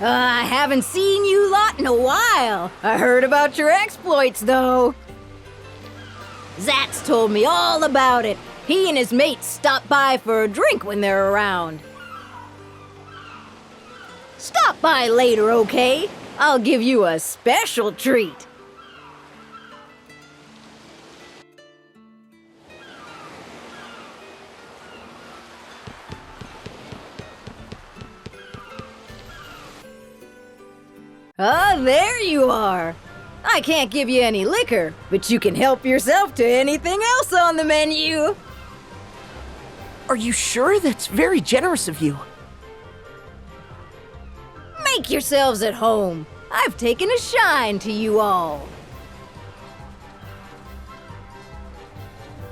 I haven't seen you lot in a while. I heard about your exploits, though. Zat's told me all about it. He and his mates stop by for a drink when they're around. Stop by later, okay? I'll give you a special treat. Ah, there you are. I can't give you any liquor, but you can help yourself to anything else on the menu. Are you sure? That's very generous of you. Make yourselves at home. I've taken a shine to you all.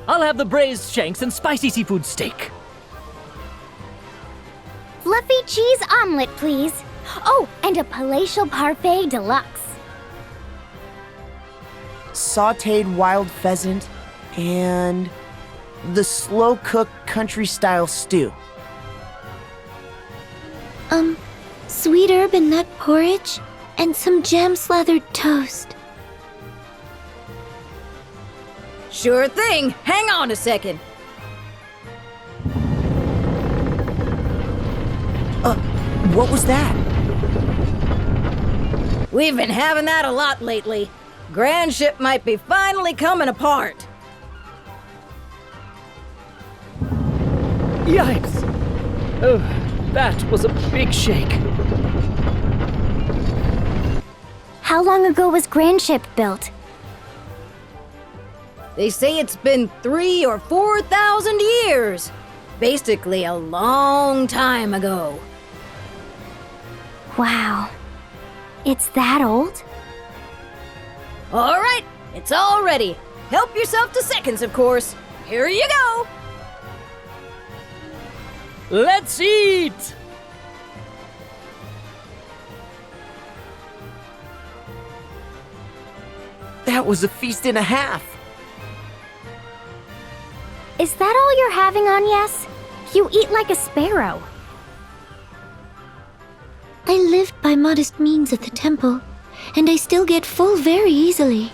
I'll have the braised shanks and spicy seafood steak. Fluffy cheese omelet, please. Oh, and a palatial parfait deluxe. Sautéed wild pheasant and the slow-cooked country-style stew. Sweet herb and nut porridge, and some jam-slathered toast. Sure thing. Hang on a second. What was that? We've been having that a lot lately. Grand ship might be finally coming apart. Yikes! Oh, that was a big shake. How long ago was Grand Ship built? They say it's been 3,000 or 4,000 years. Basically a long time ago. Wow. It's that old? All right, it's all ready. Help yourself to seconds, of course. Here you go. Let's eat! That was a feast and a half. Is that all you're having on, Yes? You eat like a sparrow. I lived by modest means at the temple, and I still get full very easily.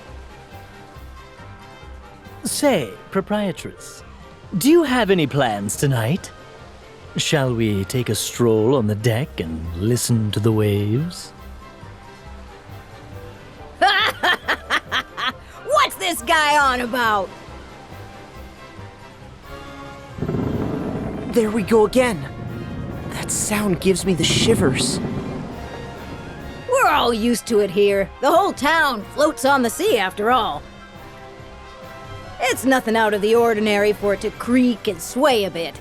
Say, proprietress, do you have any plans tonight? Shall we take a stroll on the deck and listen to the waves? What's this guy on about? There we go again. That sound gives me the shivers. We're all used to it here. The whole town floats on the sea after all. It's nothing out of the ordinary for it to creak and sway a bit.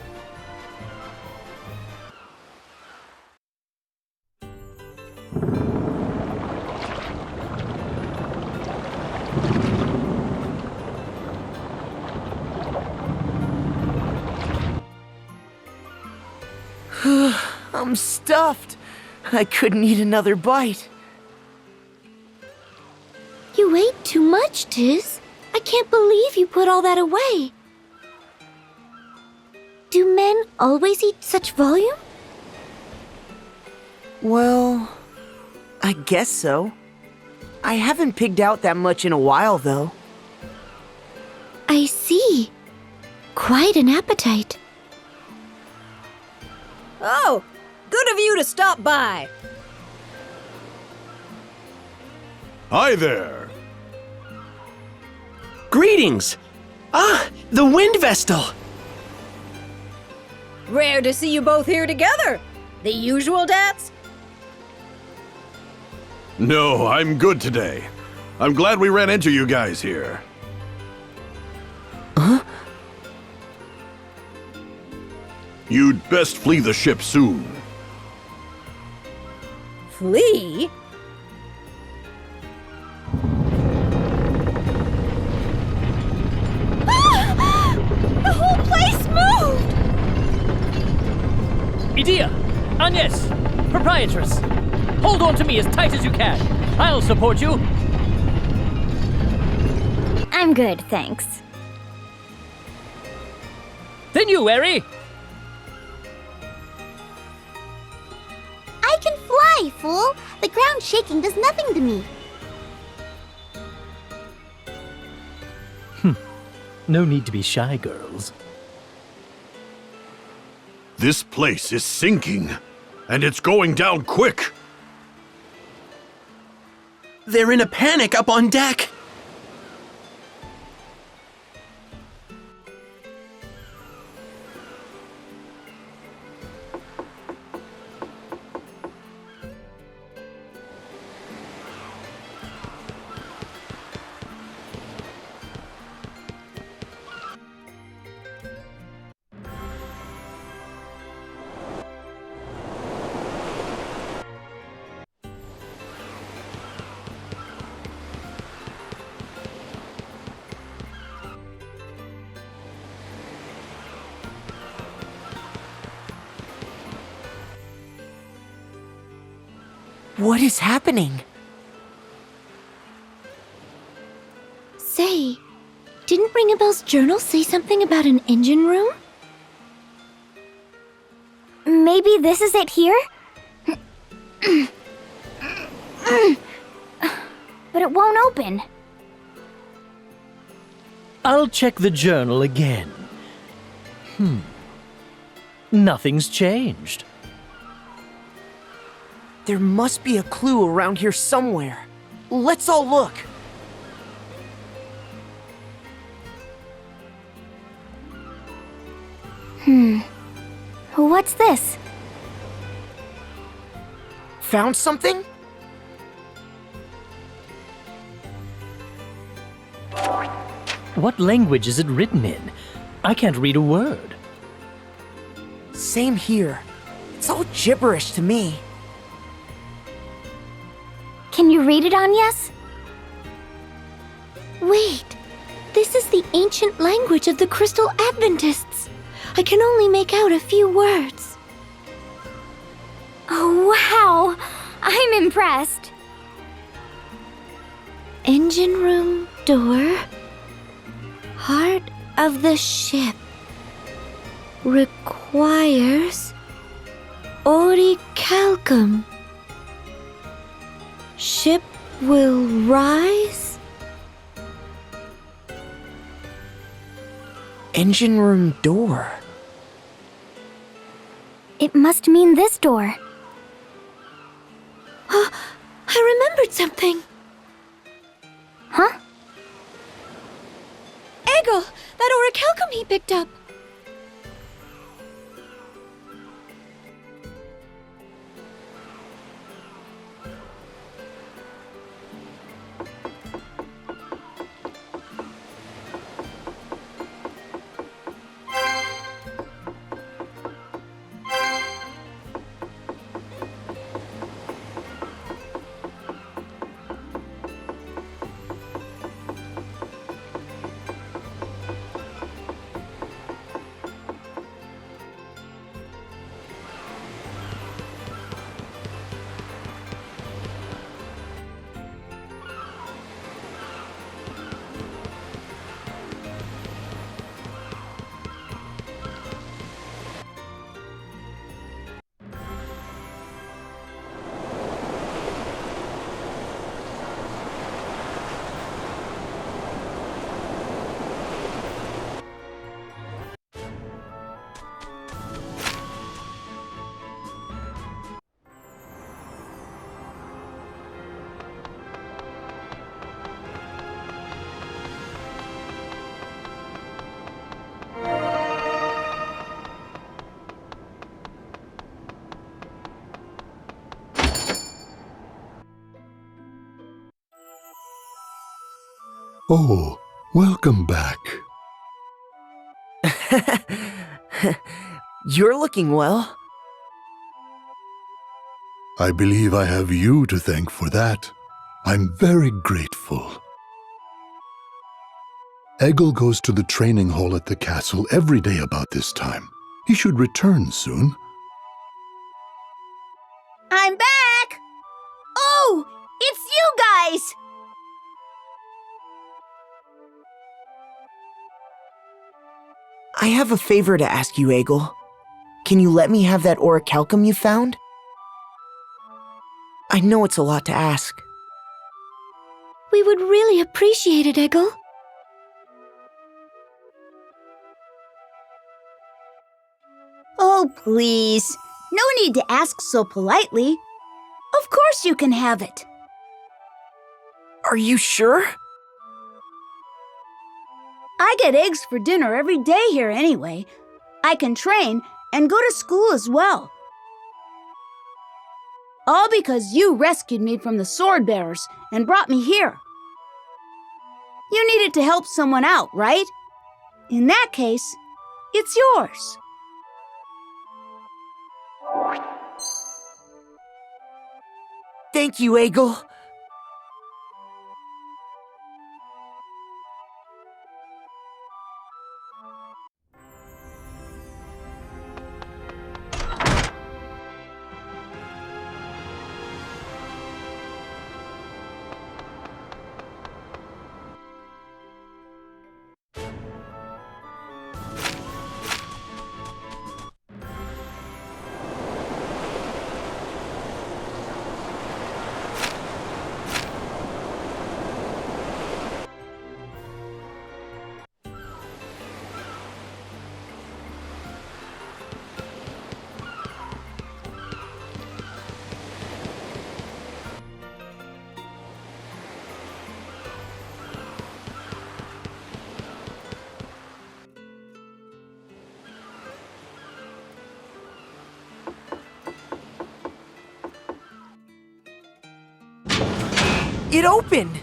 I'm stuffed. I couldn't eat another bite. You ate too much, Tiz. I can't believe you put all that away. Do men always eat such volume? Well, I guess so. I haven't pigged out that much in a while, though. I see. Quite an appetite. Oh, good of you to stop by. Hi there. Greetings! Ah, the Wind Vestal! Rare to see you both here together. The usual dats? No, I'm good today. I'm glad we ran into you guys here. Huh? You'd best flee the ship soon. Flee? The whole place moved! Idea! Agnes! Proprietress! Hold on to me as tight as you can. I'll support you. I'm good, thanks. Then you, Eri! I can fly fool. The ground shaking does nothing to me. No need to be shy, girls. This place is sinking, and it's going down quick. They're in a panic up on deck. What is happening? Say, didn't Ringabel's journal say something about an engine room? Maybe this is it here? But it won't open. I'll check the journal again. Nothing's changed. There must be a clue around here somewhere. Let's all look. What's this? Found something? What language is it written in? I can't read a word. Same here. It's all gibberish to me. Can you read it, Agnes? Wait, this is the ancient language of the Crystal Adventists. I can only make out a few words. Oh, wow! I'm impressed. Engine room door. Heart of the ship. Requires orichalcum. Ship will rise. Engine room door. It must mean this door. Oh, I remembered something. Huh? Eggle, that orichalcum he picked up. Oh, welcome back. You're looking well. I believe I have you to thank for that. I'm very grateful. Eggle goes to the training hall at the castle every day about this time. He should return soon. I'm back! Oh, it's you guys! I have a favor to ask you, Eggle. Can you let me have that orichalcum you found? I know it's a lot to ask. We would really appreciate it, Eggle. Oh, please. No need to ask so politely. Of course you can have it. Are you sure? I get eggs for dinner every day here anyway. I can train and go to school as well. All because you rescued me from the sword bearers and brought me here. You needed to help someone out, right? In that case, it's yours. Thank you, Eggle. It opened!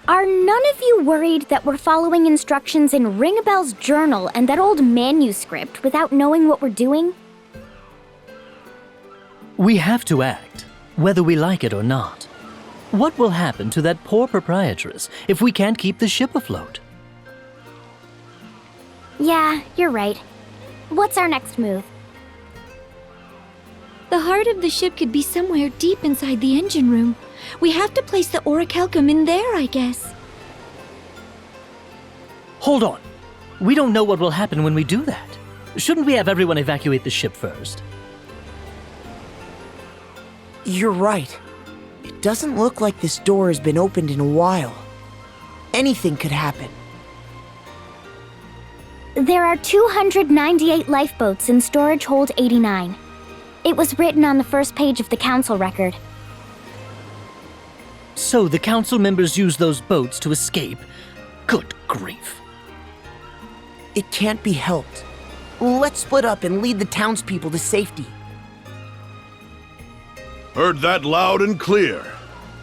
Are none of you worried that we're following instructions in Ringabel's journal and that old manuscript without knowing what we're doing? We have to act, whether we like it or not. What will happen to that poor proprietress if we can't keep the ship afloat? Yeah, you're right. What's our next move? The heart of the ship could be somewhere deep inside the engine room. We have to place the orichalcum in there, I guess. Hold on. We don't know what will happen when we do that. Shouldn't we have everyone evacuate the ship first? You're right. It doesn't look like this door has been opened in a while. Anything could happen. There are 298 lifeboats in storage hold 89. It was written on the first page of the council record. So the council members use those boats to escape? Good grief. It can't be helped. Let's split up and lead the townspeople to safety. Heard that loud and clear.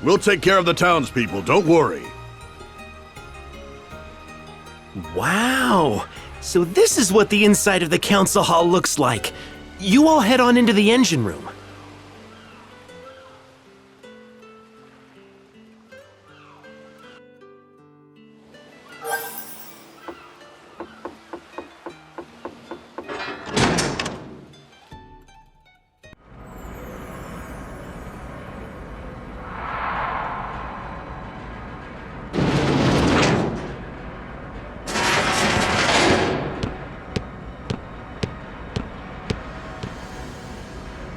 We'll take care of the townspeople, don't worry. Wow! So this is what the inside of the council hall looks like. You all head on into the engine room.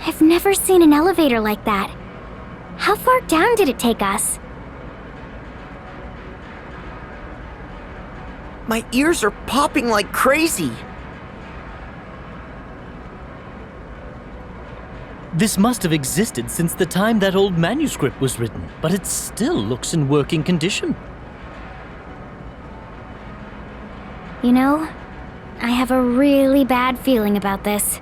I've never seen an elevator like that. How far down did it take us? My ears are popping like crazy. This must have existed since the time that old manuscript was written, but it still looks in working condition. You know, I have a really bad feeling about this.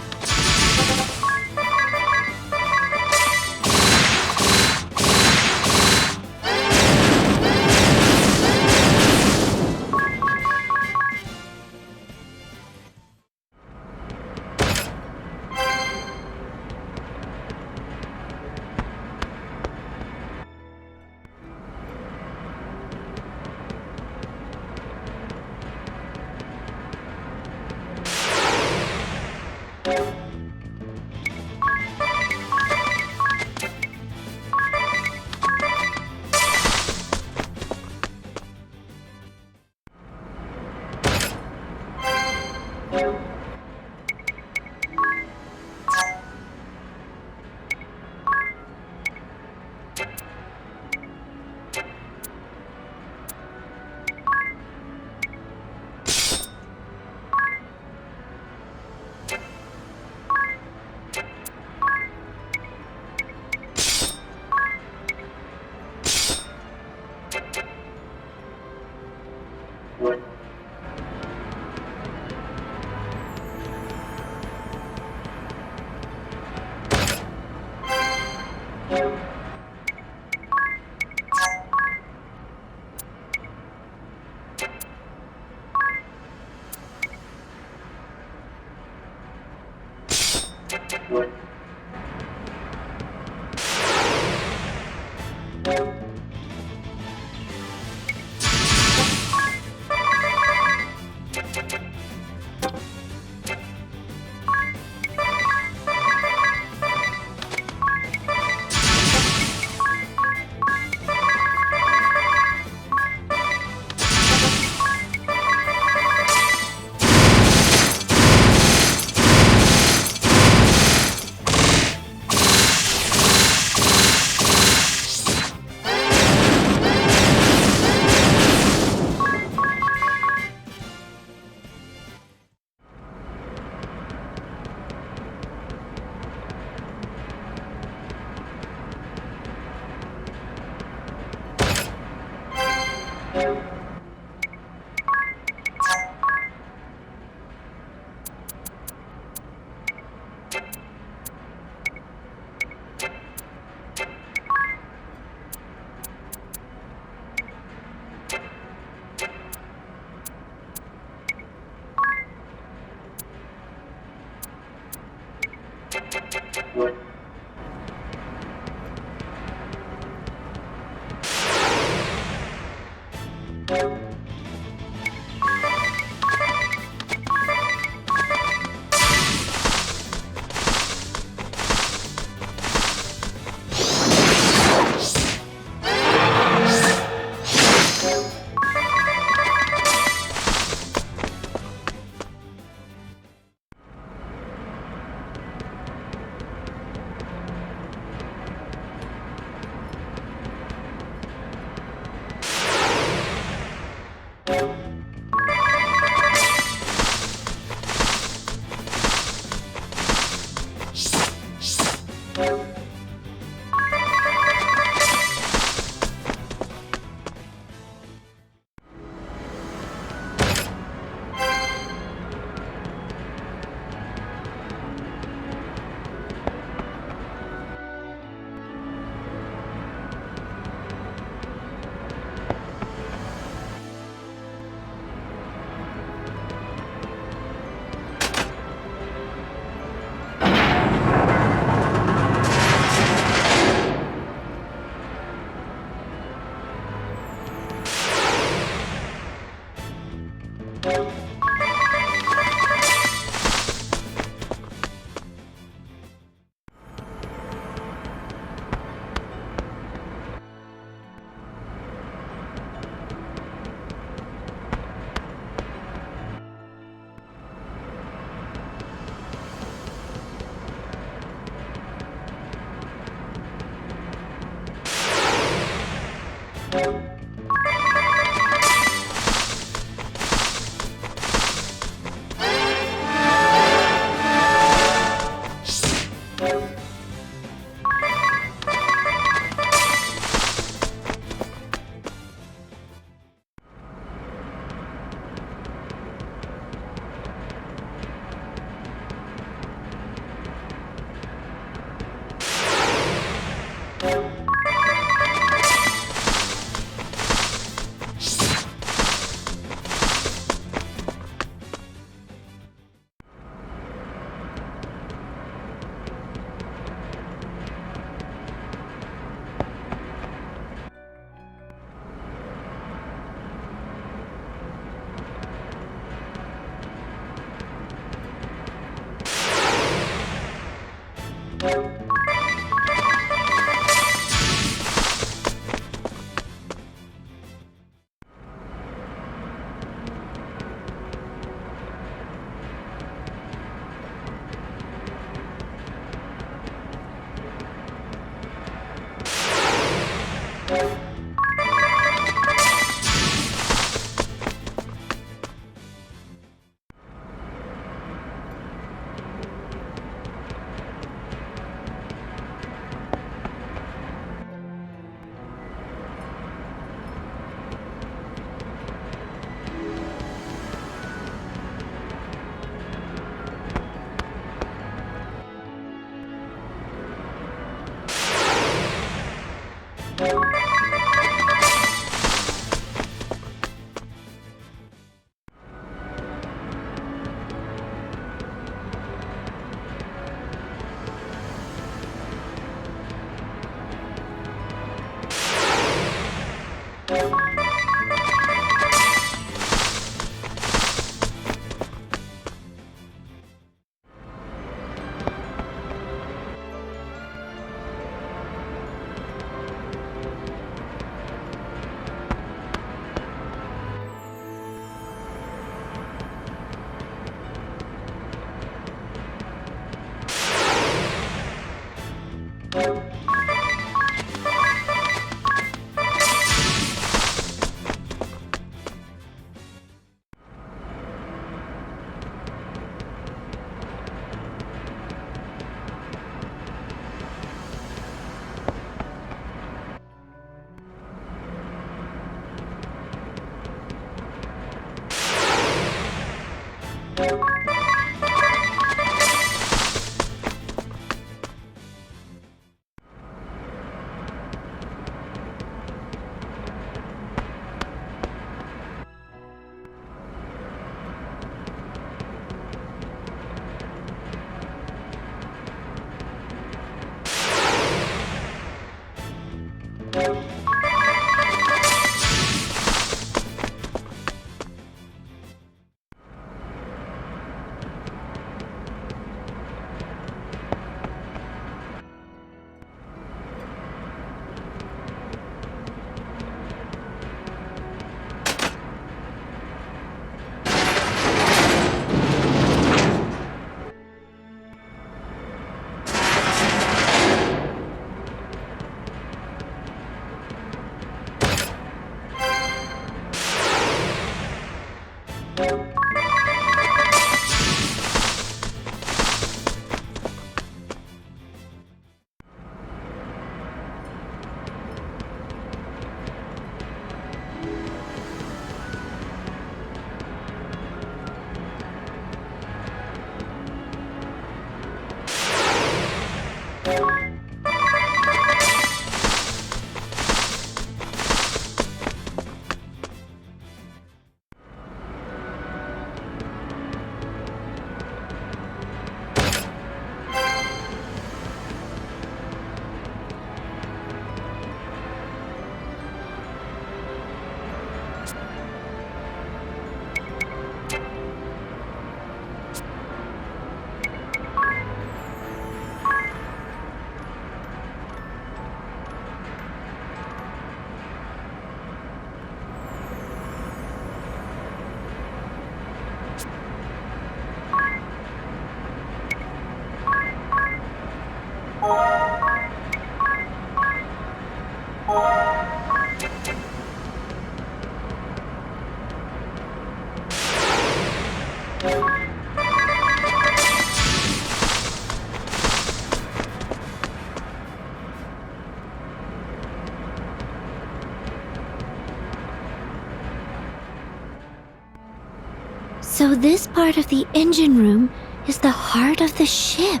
So this part of the engine room is the heart of the ship.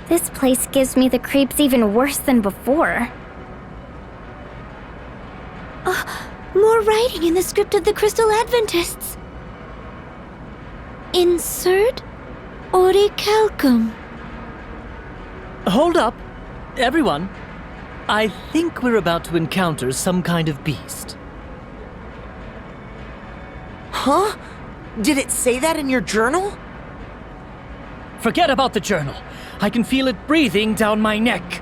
This place gives me the creeps even worse than before. More writing in the script of the Crystal Adventists. Insert orichalcum. Hold up, everyone. I think we're about to encounter some kind of beast. Huh? Did it say that in your journal? Forget about the journal. I can feel it breathing down my neck.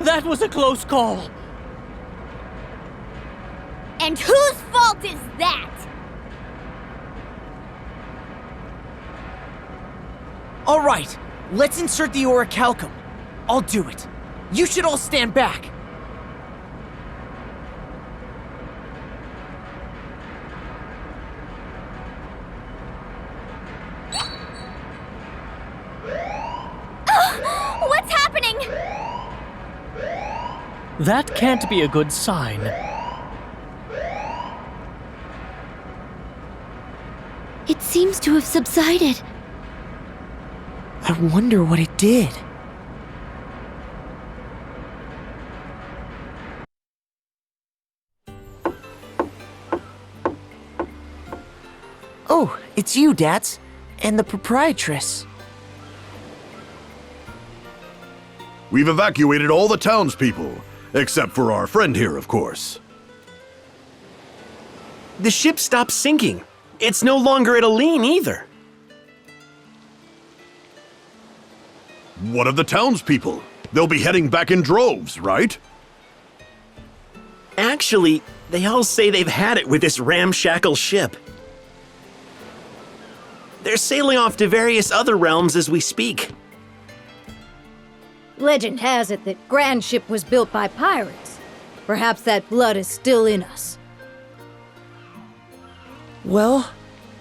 That was a close call. And whose fault is that? All right, let's insert the orichalcum. I'll do it. You should all stand back. What's happening? That can't be a good sign. It seems to have subsided. I wonder what it did. Oh, it's you, Dats. And the proprietress. We've evacuated all the townspeople, except for our friend here, of course. The ship stopped sinking. It's no longer at a lean either. What of the townspeople? They'll be heading back in droves, right? Actually, they all say they've had it with this ramshackle ship. They're sailing off to various other realms as we speak. Legend has it that Grand Ship was built by pirates. Perhaps that blood is still in us. Well,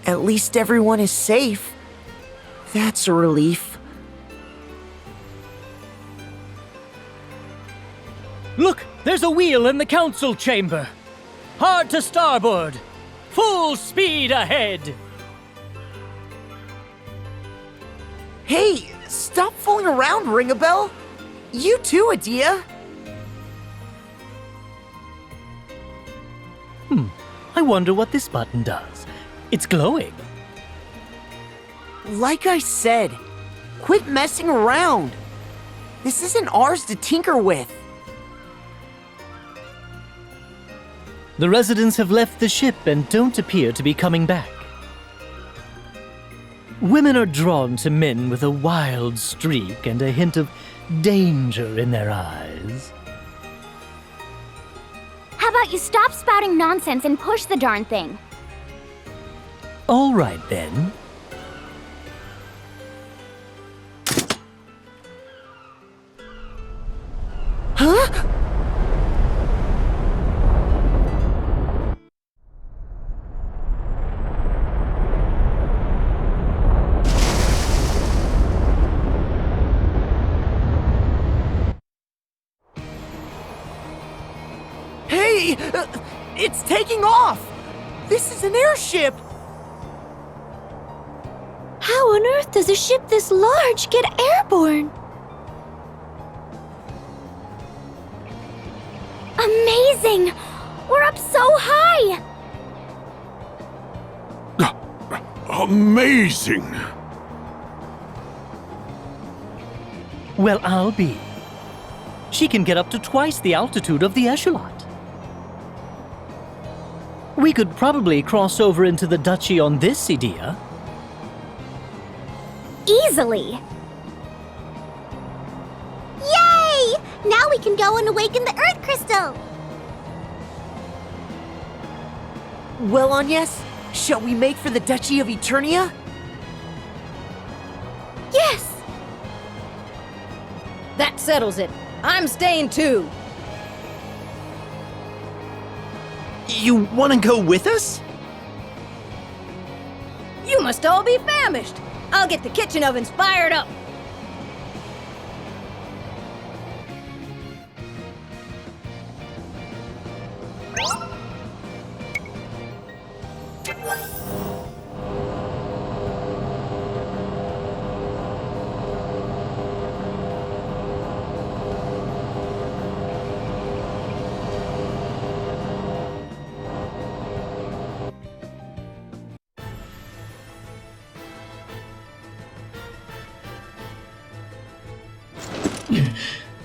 at least everyone is safe. That's a relief. Look, there's a wheel in the council chamber. Hard to starboard. Full speed ahead. Hey, stop fooling around, Ring-a-Bell. You too, Adia. I wonder what this button does. It's glowing. Like I said, quit messing around. This isn't ours to tinker with. The residents have left the ship and don't appear to be coming back. Women are drawn to men with a wild streak and a hint of danger in their eyes. How about you stop spouting nonsense and push the darn thing? All right, then. Huh? Hey! It's taking off! This is an airship! How on earth does a ship this large get airborne? Amazing! We're up so high! Amazing! Well, I'll be. She can get up to twice the altitude of the echelon. We could probably cross over into the duchy on this idea. Easily! Yay! Now we can go and awaken the Earth Crystal! Well, Agnes, shall we make for the Duchy of Eternia? Yes! That settles it. I'm staying too. You want to go with us? You must all be famished. I'll get the kitchen ovens fired up.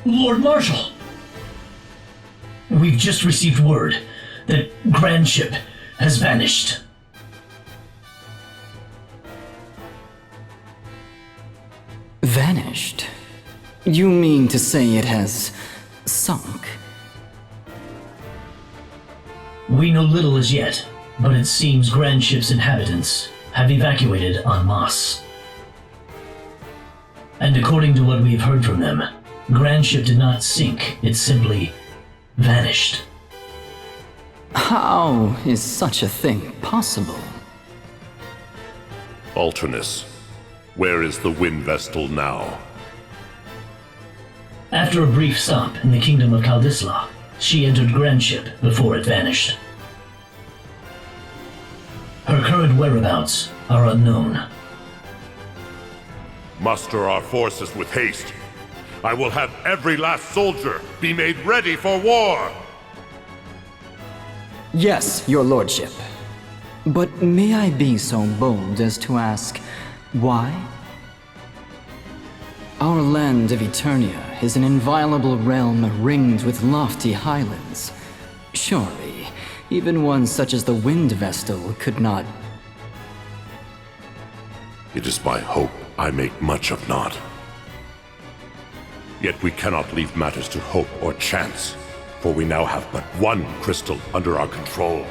Lord Marshal, we've just received word that Grand Ship has vanished. Vanished? You mean to say it has sunk? We know little as yet, but it seems Grand Ship's inhabitants have evacuated en masse. And according to what we've heard from them, Grand Ship did not sink, it simply vanished. How is such a thing possible? Alternus, where is the Wind Vestal now? After a brief stop in the kingdom of Kaldisla, she entered Grand Ship before it vanished. Her current whereabouts are unknown. Muster our forces with haste. I will have every last soldier be made ready for war! Yes, your lordship. But may I be so bold as to ask, why? Our land of Eternia is an inviolable realm ringed with lofty highlands. Surely, even one such as the Wind Vestal could not... It is my hope I make much of naught. Yet we cannot leave matters to hope or chance, for we now have but one crystal under our control.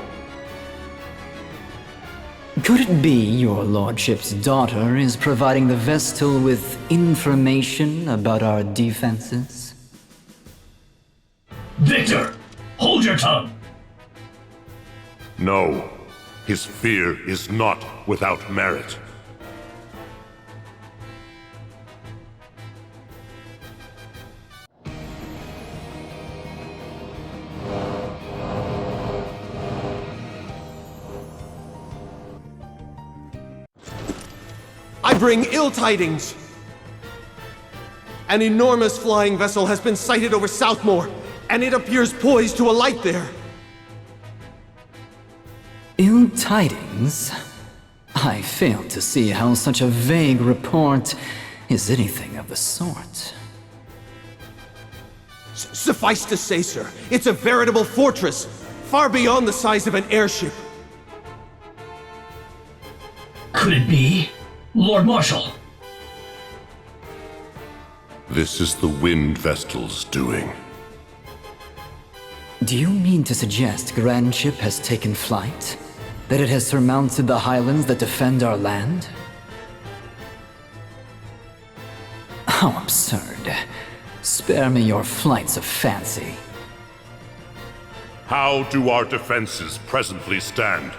Could it be your lordship's daughter is providing the Vestal with information about our defenses? Victor! Hold your tongue! No, his fear is not without merit. I bring ill tidings! An enormous flying vessel has been sighted over Southmoor, and it appears poised to alight there. Ill tidings? I fail to see how such a vague report is anything of the sort. Suffice to say, sir, it's a veritable fortress, far beyond the size of an airship. Could it be Lord Marshal? This is the Wind Vestal's doing. Do you mean to suggest Grand Ship has taken flight? That it has surmounted the highlands that defend our land? How absurd. Spare me your flights of fancy. How do our defenses presently stand?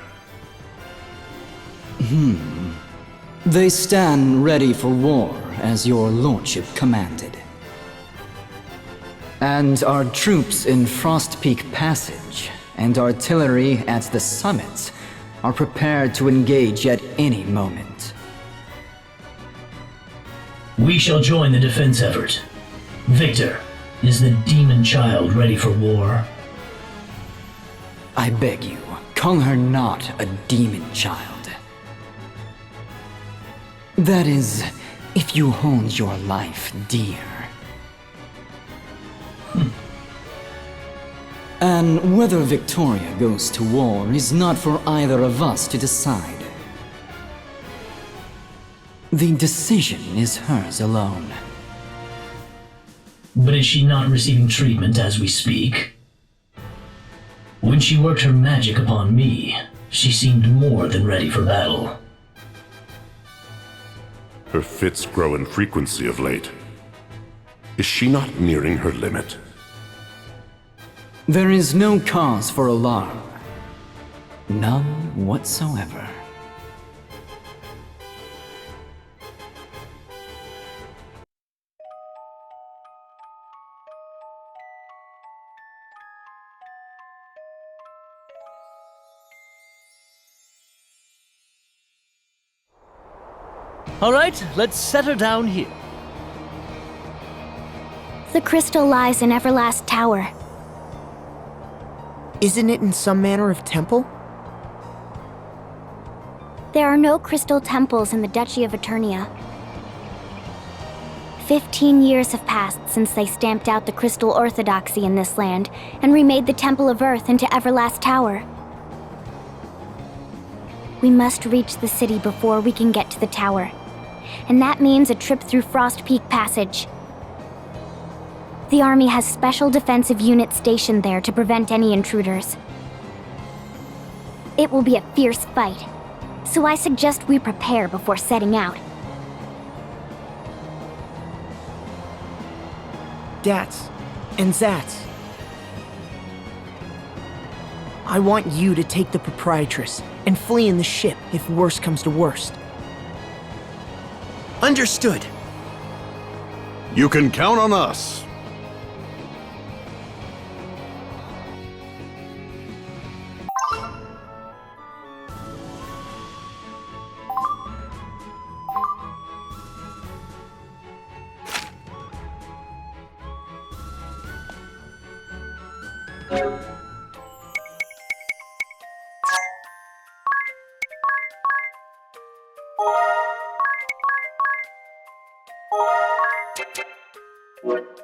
They stand ready for war, as your lordship commanded. And our troops in Frost Peak Passage and artillery at the summit are prepared to engage at any moment. We shall join the defense effort. Victor, is the demon child ready for war? I beg you, call her not a demon child. That is, if you hold your life dear. And whether Victoria goes to war is not for either of us to decide. The decision is hers alone. But is she not receiving treatment as we speak? When she worked her magic upon me, she seemed more than ready for battle. Her fits grow in frequency of late. Is she not nearing her limit? There is no cause for alarm. None whatsoever. All right, let's set her down here. The crystal lies in Everlast Tower. Isn't it in some manner of temple? There are no crystal temples in the Duchy of Eternia. 15 years have passed since they stamped out the crystal orthodoxy in this land and remade the Temple of Earth into Everlast Tower. We must reach the city before we can get to the tower, and that means a trip through Frost Peak Passage. The army has special defensive units stationed there to prevent any intruders. It will be a fierce fight, so I suggest we prepare before setting out. Dats and Zats. I want you to take the proprietress and flee in the ship if worst comes to worst. Understood. You can count on us. What?